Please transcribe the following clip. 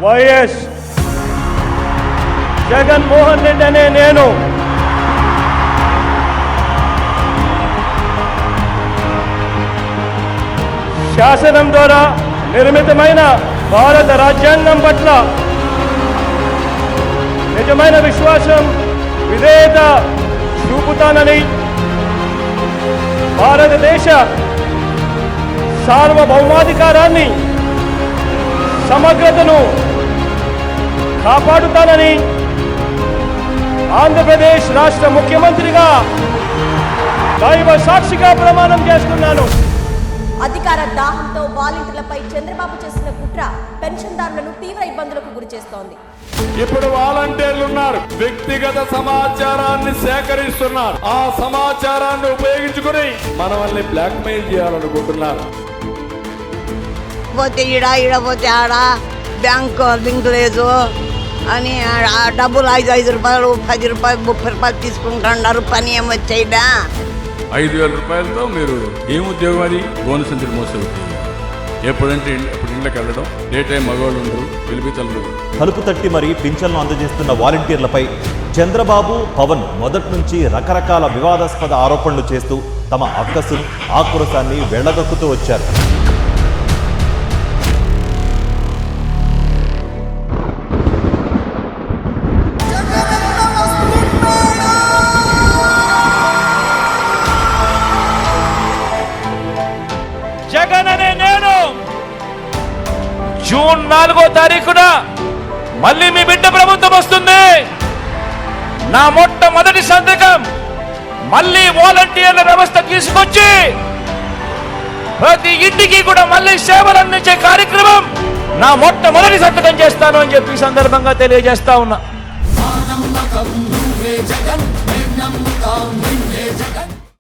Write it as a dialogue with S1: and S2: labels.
S1: YS Jaganmohan Reddy అనే నేను శాసనం ద్వారా నిర్మితమైన భారత రాజ్యాంగం పట్ల నిజమైన విశ్వాసం విధేయత చూపుతానని, భారతదేశ సార్వభౌమాధికారాన్ని సమగ్రతను కాపాడుతానని ఆంధ్రప్రదేశ్ రాష్ట్ర ముఖ్యమంత్రిగా దైవ సాక్షిగా ప్రమాణం చేస్తున్నాను.
S2: అధికార దాహంతో వాలంటీర్లపై చంద్రబాబు చేసిన కుట్ర పెన్షన్దారులను తీవ్ర ఇబ్బందులకు గురి చేస్తోంది.
S3: ఇప్పుడు వాలంటీర్లు ఉన్నారు, వ్యక్తిగత సమాచారాన్ని సేకరిస్తున్నారు. ఆ సమాచారాన్ని ఉపయోగించుకుని మనల్ని బ్లాక్మెయిల్ చేయాలనుకుంటున్నారు.
S4: పోతే ఈడ పోతే ఆడ బ్యాంకు లింక్ లేదు అని డబ్బులు 5 రూపాయలు 10 రూపాయలు 30 రూపాయలు తీసుకుంటున్నారు. పని ఏమొచ్చాయిదా?
S5: 5,000 రూపాయలతో మీరు ఏం ఉద్యోగం? అది బోనస్ అంతా మోసారు. ఎప్పుడంటే అప్పుడు ఇళ్ళకి వెళ్ళడం, డే టైం మగవాళ్ళు ఉండరు, పిలిపితలు.
S6: తలుపు తట్టి మరీ పింఛన్లు అందజేస్తున్న వాలంటీర్లపై చంద్రబాబు, పవన్ మొదటి నుంచి రకరకాల వివాదాస్పద ఆరోపణలు చేస్తూ తమ అక్కసును ఆక్రోశాన్ని వెళ్లగక్కుతూ వచ్చారు.
S1: జగన్ అనే నేను జూన్ 4వ తారీఖున మళ్ళీ మీ బిడ్డ ప్రభుత్వం వస్తుంది. నా మొట్టమొదటి సంతకం మళ్ళీ వాలంటీర్ల వ్యవస్థ తీసుకొచ్చి ప్రతి ఇంటికి కూడా మళ్ళీ సేవలు అందించే కార్యక్రమం నా మొట్టమొదటి సంతకం చేస్తాను అని చెప్పి సందర్భంగా తెలియజేస్తా ఉన్నా.